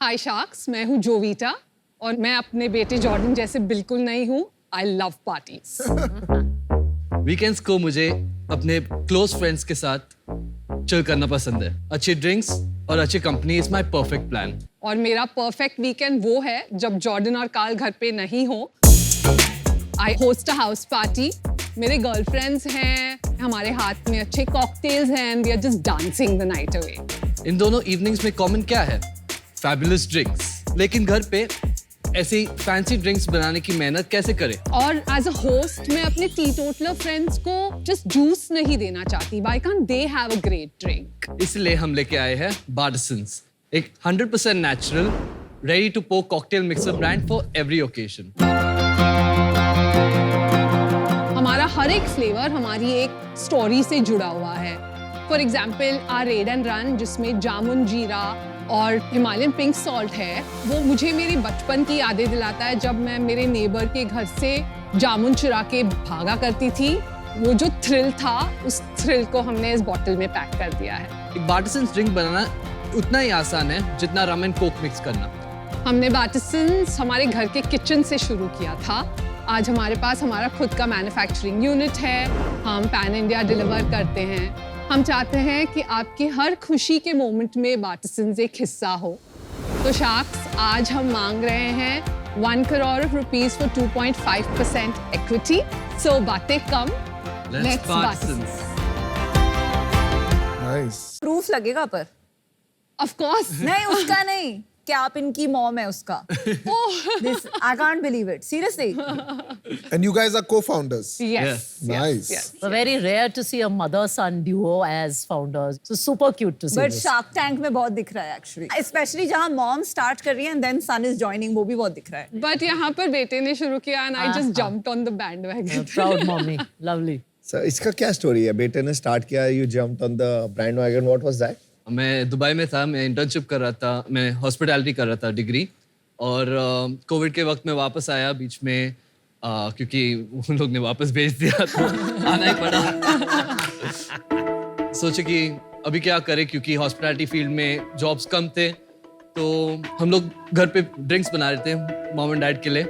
हाय शार्क्स, मैं हूँ जोवीटा और मैं अपने बेटे जॉर्डन जैसे बिल्कुल नहीं हूँ। I love parties. वीकेंड्स को मुझे अपने क्लोज फ्रेंड्स के साथ चिल करना पसंद है। अच्छी ड्रिंक्स और अच्छी company is my perfect plan. और मेरा परफेक्ट वीकेंड वो है जब जॉर्डन और कार्ल घर पे नहीं हो। I host a house party. मेरे गर्लफ्रेंड्स हैं, हमारे हाथ में अच्छे कॉकटेल्स हैं and we are just dancing the night away. इन दोनों इवनिंग्स में कॉमन क्या है? Fabulous drinks. लेकिन घर पे ऐसी फैंसी ड्रिंक्स बनाने की मेहनत कैसे करें? और एज अ होस्ट मैं अपने टीटोटलर फ्रेंड्स को जस्ट जूस नहीं देना चाहती। Why can't they have a great drink? इसलिए हम लेके आए हैं बार्टिसंस, एक 100% natural ready to pour cocktail mixer brand for every occasion. हमारा हर एक फ्लेवर हमारी एक स्टोरी से जुड़ा हुआ है। For example our red and run, जिसमें जामुन जीरा और हिमालयन पिंक सॉल्ट है, वो मुझे मेरी बचपन की यादें दिलाता है जब मैं मेरे नेबर के घर से जामुन चुरा के भागा करती थी। वो जो थ्रिल था, उस थ्रिल को हमने इस बॉटल में पैक कर दिया है। एक बार्टिसंस ड्रिंक बनाना उतना ही आसान है जितना रम एंड कोक मिक्स करना। हमने बार्टिसंस हमारे घर के किचन से शुरू किया था। आज हमारे पास हमारा खुद का मैन्युफैक्चरिंग यूनिट है। हम पैन इंडिया डिलीवर करते हैं। हम चाहते हैं कि आपकी हर खुशी के मोमेंट में बार्टिसंस एक हिस्सा हो। तो शार्क्स, आज हम मांग रहे हैं 1 करोड़ रुपीस फॉर 2.5% इक्विटी। सो बातें कम, लेट्स बार्टिसंस। नाइस। प्रूफ लगेगा पर ऑफ कोर्स। नहीं, उसका नहीं, क्या आप इनकी मॉम है उसका। This, I can't believe it. Seriously. And you guys are co-founders. Yes. Nice. So very rare to see a mother-son duo as founders. So super cute to see But this. Shark Tank में बहुत दिख रहा है actually. Especially जहाँ mom start कर रही है and then son is joining, वो भी बहुत दिख रहा है। But यहाँ पर बेटे ने शुरू किया and I just jumped on the bandwagon. Proud mommy. Lovely. So, इसका क्या स्टोरी है? बेटे ने स्टार्ट किया, you jumped on the bandwagon. What was that? मैं दुबई में था, मैं इंटर्नशिप कर रहा था, मैं हॉस्पिटैलिटी कर रहा था डिग्री, और कोविड के वक्त में वापस आया बीच में क्योंकि उन लोग ने वापस भेज दिया तो आना ही पड़ा। सोचे कि अभी क्या करें, क्योंकि हॉस्पिटैलिटी फील्ड में जॉब्स कम थे, तो हम लोग घर पे ड्रिंक्स बना रहे थे मॉम एंड डैड के लिए।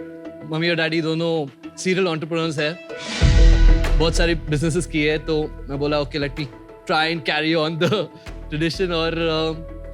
मम्मी और डैडी दोनों सीरियल एंटरप्रेन्योर्स हैं, बहुत सारी बिजनेसेस की है, तो मैं बोला okay let me try and carry on the tradition, और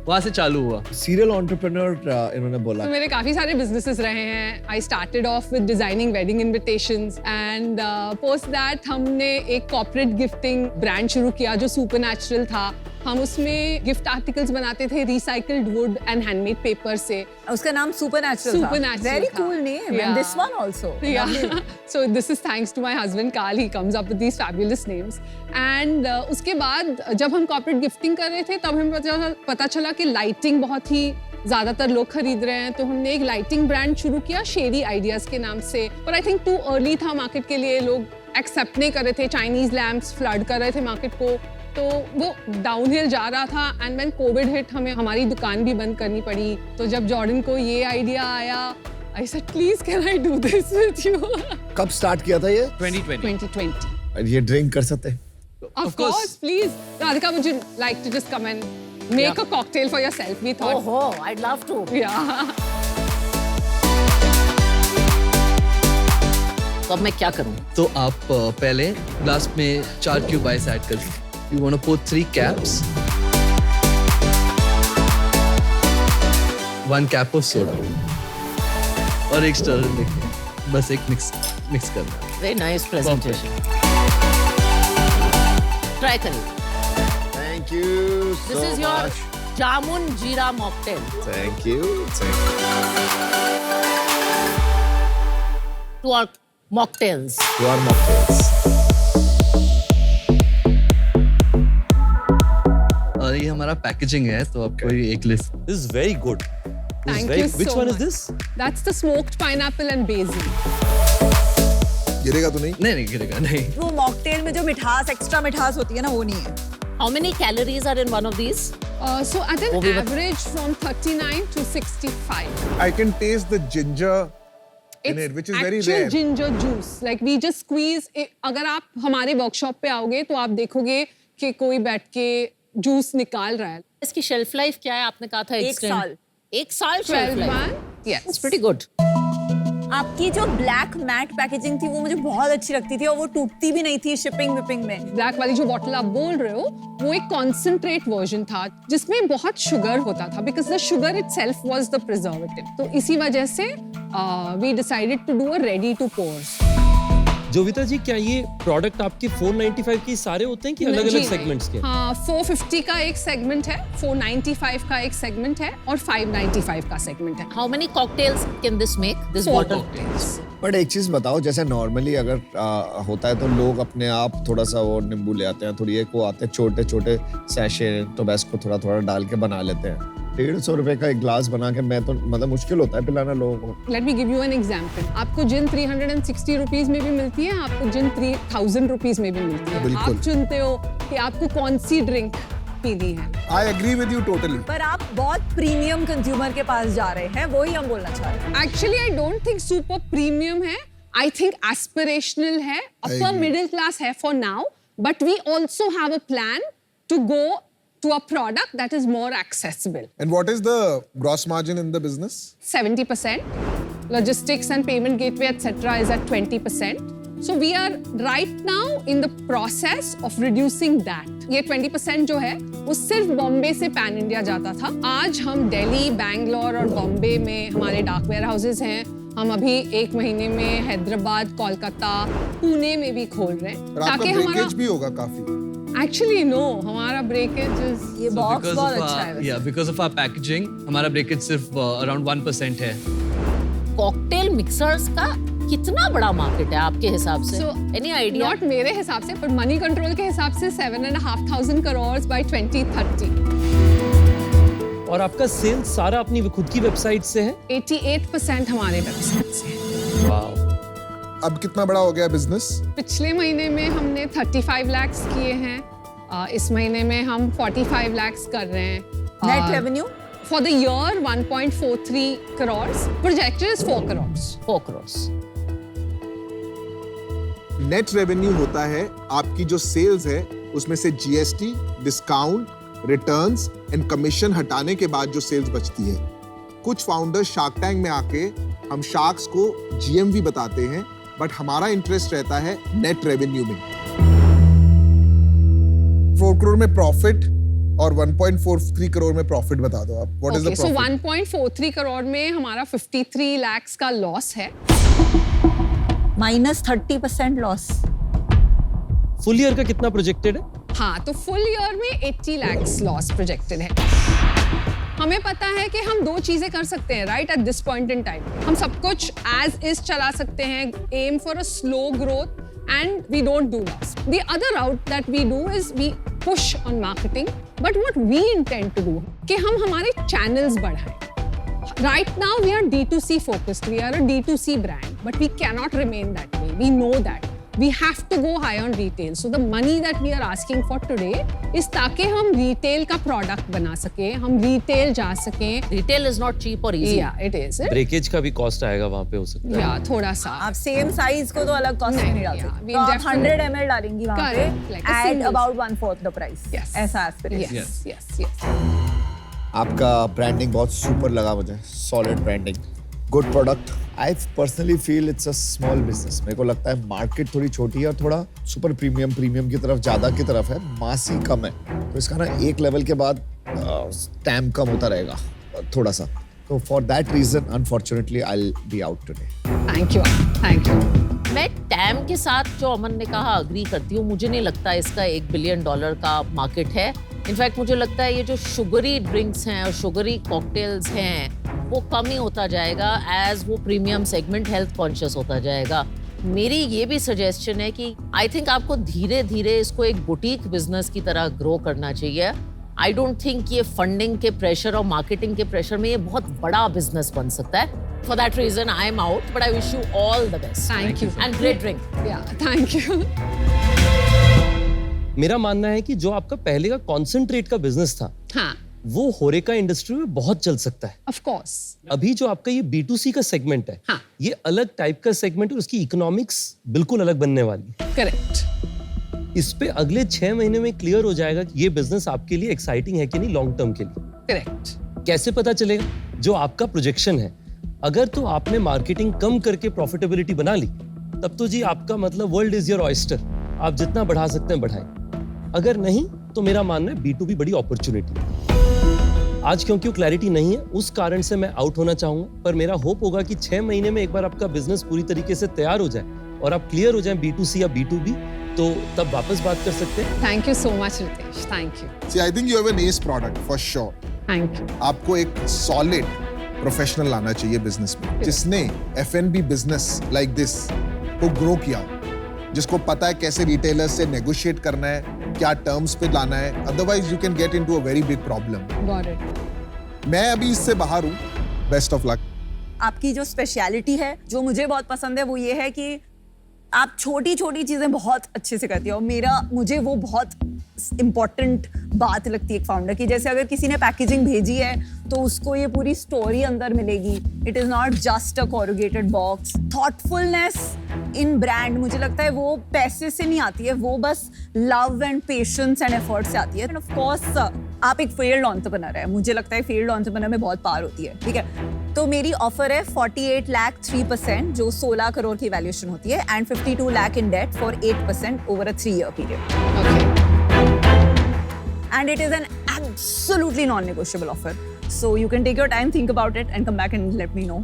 वहाँ से चालू हुआ। सीरियल एंटरप्रेन्योर इन्होंने बोला। तो मेरे काफी सारे बिजनेसेस रहे हैं। I started off with designing wedding invitations and post that हमने एक कॉर्पोरेट गिफ्टिंग ब्रांड शुरू किया जो सुपरनैचुरल था। हम उसमें गिफ्ट आर्टिकल्स बनाते थे recycled would and handmade paper से। उसका नाम Supernatural था। Supernatural Very था। cool name. Yeah. And this one also. Yeah. So this is thanks to my husband Carl. He comes up with these fabulous names. And उसके बाद जब हम corporate gifting कर रहे थे तब हमें पता चला कि लाइटिंग बहुत ही ज्यादातर लोग खरीद रहे हैं, तो हमने एक लाइटिंग ब्रांड शुरू किया शेरी आइडियाज के नाम से। पर आई थिंक टू अर्ली था मार्केट के लिए, लोग एक्सेप्ट नहीं कर रहे थे। चाइनीज लैम्प्स फ्लड कर रहे थे मार्केट को, तो वो डाउनहिल जा रहा था। एंड व्हेन कोविड हिट, हमें हमारी दुकान भी बंद करनी पड़ी। तो जब जॉर्डन को ये आइडिया आया, I said please can I do this with you. कब स्टार्ट किया था ये? 2020। ये ड्रिंक कर सकते हैं? Of course, please. Radhika, would you like to just come and make a cocktail for yourself? We thought. Oh, I'd love to. Yeah. तो अब मैं क्या करूँ? तो आप पहले ग्लास में 4 क्यूब आइस ऐड कर दीजिए। You want to put 3 caps, 1 cap of soda और एक स्टर लेके बस एक मिक्स करना। Very nice presentation. Try करिए। Thank you so This is your jamun jeera mocktail. Thank you. To our mocktails. You are mocktails. और ये हमारा पैकेजिंग है, तो आपको ये एक list. This is very good. This is Thank very, you which so one much. is this? That's the smoked pineapple and basil. गिरेगा तो नहीं? नहीं गिरेगा नहीं। वो मॉकटेल में जो मिठास, एक्स्ट्रा मिठास होती है ना, वो नहीं है। How many calories are in one of these? So at an वो भी average from 39 to 65. I can taste the ginger in it, which is very actual rare. ginger juice. Like we just squeeze it. अगर आप हमारे workshop पे आओगे तो आप देखोगे कि कोई बैठ के जूस निकाल रहा है। इसकी शेल्फ लाइफ क्या है? आपने कहा था एक साल। 1 साल 12 shelf life. months. Yes. It's pretty good. आपकी जो ब्लैक मैट पैकेजिंग थी वो मुझे बहुत अच्छी लगती थी और वो टूटती भी नहीं थी शिपिंग विपिंग में। ब्लैक वाली जो बॉटल आप बोल रहे हो वो एक कॉन्सेंट्रेट वर्जन था जिसमें बहुत शुगर होता था because the sugar itself was the preservative. तो इसी वजह से we decided to do a ready to pour. Jovita ji, क्या ये प्रोडक्ट आपके 495 के सारे होते हैं कि अलग-अलग सेगमेंट्स के? हाँ, 450 का एक सेगमेंट है, 495 का एक सेगमेंट है और 595 का सेगमेंट है। How many cocktails can this make? This 4 bottle? cocktails. But एक चीज बताओ, जैसे नॉर्मली अगर होता है तो लोग अपने आप थोड़ा सा वो नींबू ले आते हैं, थोड़ी एक वो आते हैं छोटे छोटे सैशे टोबैस्को थोड़ा थोड़ा डाल के बना लेते हैं। 150 रुपए का एक ग्लास बना के मैं तो मतलब मुश्किल होता है पिलाना लोगों को। Let me give you an example. आपको जिन 360 रुपीस में भी मिलती है, आपको जिन 3000 रुपीस में भी मिलती है। बिल्कुल। आप चुनते हो कि आपको कौन सी ड्रिंक पीनी है। I agree with you totally. पर आप बहुत प्रीमियम कंज्यूमर के पास जा रहे हैं, वही हम बोलना चाह रहे हैं। Actually, I don't think super premium है. I think aspirational है, upper agree. middle class है for now. But we also have a plan to go to a product that is more accessible. And what is the gross margin in the business? 70%. Logistics and payment gateway, etc. is at 20%. So we are right now in the process of reducing that. ये 20% जो है वो सिर्फ बॉम्बे से pan India जाता था। आज हम दिल्ली, बैंगलोर और बॉम्बे में हमारे डाक वेयर हाउसेज हैं। हम अभी 1 महीने में हैदराबाद, कोलकाता, पुणे में भी खोल रहे हैं और आपका ब्रेकेज भी होगा काफी। Actually no, हमारा breakage is ये बॉक्स बहुत अच्छा है वैसे। Yeah, because of our packaging, हमारा breakage सिर्फ around 1% है। कॉकटेल मिक्सर्स का कितना बड़ा मार्केट है आपके हिसाब से? So, Any idea? Not मेरे हिसाब से, पर मनी कंट्रोल के हिसाब से 7,500 crores by 2030। और आपका सेल्स सारा अपनी खुद की वेबसाइट से है? 88% हमारे वेबसाइट से है। वाओ। अब कितना बड़ा हो गया बिजनेस? पिछले महीने में हमने 35 lakhs किए हैं। इस महीने में हम 45 lakhs कर रहे हैं। Net revenue For the year, 1.43 crores. Projected is 4 crores. 4 crores. Net revenue होता है आपकी जो सेल्स है उसमें से GST, discount, returns and commission हटाने के बाद जो सेल्स बचती है। कुछ फाउंडर्स शार्क टैंक में आके हम शार्क्स को जीएमवी बताते हैं, बट हमारा इंटरेस्ट रहता है नेट रेवेन्यू में। 4 करोड़ में प्रॉफिट और 1.43 करोड़ में प्रॉफिट बता दो आप। What is the Okay, so profit? 1.43 crore में हमारा 53 lakhs का लॉस है। Minus 30% loss. फुल ईयर का कितना प्रोजेक्टेड है? हाँ, तो फुल ईयर में 80 lakhs लॉस प्रोजेक्टेड है। हमें पता है कि हम 2 चीजें कर सकते हैं right at this point in time. हम सब कुछ एज इज चला सकते हैं, aim for a slow growth and we don't do loss. The other route that we do is we push on marketing, but what we intend to do कि हम हमारे channels बढ़ाएं। Right now we are D2C focused. We are a D2C brand, but we cannot remain that way. We know that. We have to go high on retail. So the money that we are asking for today is ताकि हम retail का product बना सके, हम retail जा सके। Retail is not cheap or easy. Yeah, it is. Breakage का भी कॉस्ट आएगा वहाँ पे हो सकता है। Yeah, थोड़ा सा। आप सेम साइज को तो अलग कॉस्ट नहीं, नहीं डाल yeah, सकते। we'll तो आप definitely- 100 ml डालेंगी वहाँ Correct, पे like a at single. about 1/4 the price. Yes. ऐसा एस्पिरेशन। Yes, yes, yes. आपका ब्रांडिंग बहुत सुपर लगा मुझे, solid branding, good product. I personally feel it's a small business. मेरे को लगता है मार्केट थोड़ी छोटी है और थोड़ा सुपर प्रीमियम की तरफ ज़्यादा की तरफ है, मासी कम है। तो इसका ना एक लेवल के बाद टैम कम होता रहेगा थोड़ा सा। तो for that reason unfortunately I will be out today. Thank you. Thank you. मैं टैम के साथ जो अमन ने कहा अग्री करती हूँ। मुझे नहीं लगता इसका $1 बिलियन का मार्केट है। इनफैक्ट मुझे लगता है ये जो शुगरी ड्रिंक्स हैं और शुगरी कॉकटेल्स हैं वो कम ही होता जाएगा एज वो प्रीमियम सेगमेंट हेल्थ कॉन्शियस होता जाएगा। मेरी ये भी सजेशन है कि आई थिंक आपको धीरे धीरे इसको एक बुटीक बिजनेस की तरह ग्रो करना चाहिए। आई डोंट थिंक ये फंडिंग के प्रेशर और मार्केटिंग के प्रेशर में ये बहुत बड़ा बिजनेस बन सकता है। For that reason, I am out, but I wish you all the best. Thank you. And great drink. Yeah, thank you. मेरा मानना है कि जो आपका पहले का कॉन्सेंट्रेट का बिजनेस था, हाँ, वो होरेका इंडस्ट्री में बहुत चल सकता है। of course. अभी जो आपका ये B2C का सेगमेंट है, हाँ. ये अलग टाइप का सेगमेंट है, उसकी इकोनॉमिक्स बिल्कुल अलग बनने वाली है। Correct. इस पे अगले 6 महीने में क्लियर हो जाएगा कि ये बिजनेस आपके लिए एक्साइटिंग है कि नहीं लॉन्ग टर्म के लिए। Correct. कैसे पता चलेगा? जो आपका प्रोजेक्शन है, अगर तो आपने मार्केटिंग कम करके प्रॉफिटेबिलिटी बना ली, तब तो जी आपका मतलब वर्ल्ड इज योर ऑयस्टर, आप जितना बढ़ा सकते हैं बढ़ाएं। अगर नहीं तो मेरा मानना है B2B बड़ी अपॉर्चुनिटी है। आज क्योंकि क्लैरिटी नहीं है, उस कारण से मैं आउट होना चाहूंगा, पर मेरा होप होगा कि 6 महीने में एक बार आपका बिजनेस पूरी तरीके से तैयार हो जाए और आप क्लियर हो जाए B2C या B2B, तो तब वापस बात कर सकते हैं। Thank you so much, Ritesh. Thank you. See, I think you have an ace product for sure. Thank you. आपको एक सॉलिड प्रोफेशनल लाना चाहिए बिजनेस में, जिसने F&B बिजनेस लाइक दिस को ग्रो किया, जिसको पता है कैसे रिटेलर से नेगोशिएट करना है, क्या टर्म्स पे लाना है, otherwise you can get into a very big problem. Got it. मैं अभी इससे बाहर हूँ, बेस्ट ऑफ लक। आपकी जो स्पेशलिटी है, जो मुझे बहुत पसंद है, वो ये है कि आप छोटी छोटी चीजें बहुत अच्छे से करती हो। मुझे वो बहुत इम्पोर्टेंट बात लगती है एक फाउंडर की। जैसे अगर किसी ने पैकेजिंग भेजी है तो उसको ये पूरी स्टोरी अंदर मिलेगी। It is not just a corrugated box. Thoughtfulness in brand मुझे लगता है वो पैसे से नहीं आती है, वो बस love and patience and effort से आती है। एंड ऑफ कोर्स आप एक फील्ड एंटरप्रेन्योर है, मुझे लगता है फील्ड एंटरप्रेन्योर में बहुत पावर होती है, ठीक है। तो मेरी ऑफर है 48 लाख 3%, जो 16 करोड़ की वैल्यूएशन होती है, and 52 lakh in debt for 8% over a 3-year period. Okay. And it is an absolutely non-negotiable offer. So you can take your time, think about it, and come back and let me know.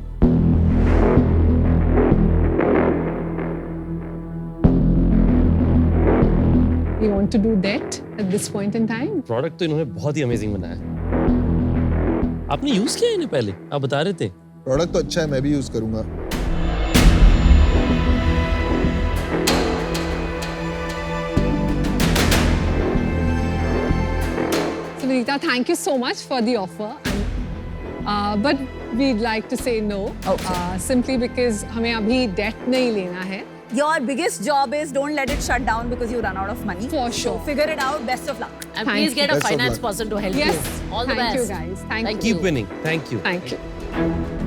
You want to do that at this point in time? Product तो इन्होंने बहुत ही amazing बनाया है। आपने use किया है इन्हें पहले? आप बता रहे थे। प्रोडक्ट तो अच्छा है, मैं भी यूज करूंगा। Sunita, thank you so much for the offer. But we'd like to say no. Okay. Simply because हमें अभी debt नहीं लेना है. Your biggest job is don't let it shut down because you run out of money. For So sure. figure it out. Best of luck. And Thank please get a you. Best of finance luck. person to help Yes. you. All the Thank best. you guys. Thank you. Keep winning. Thank you. Thank you.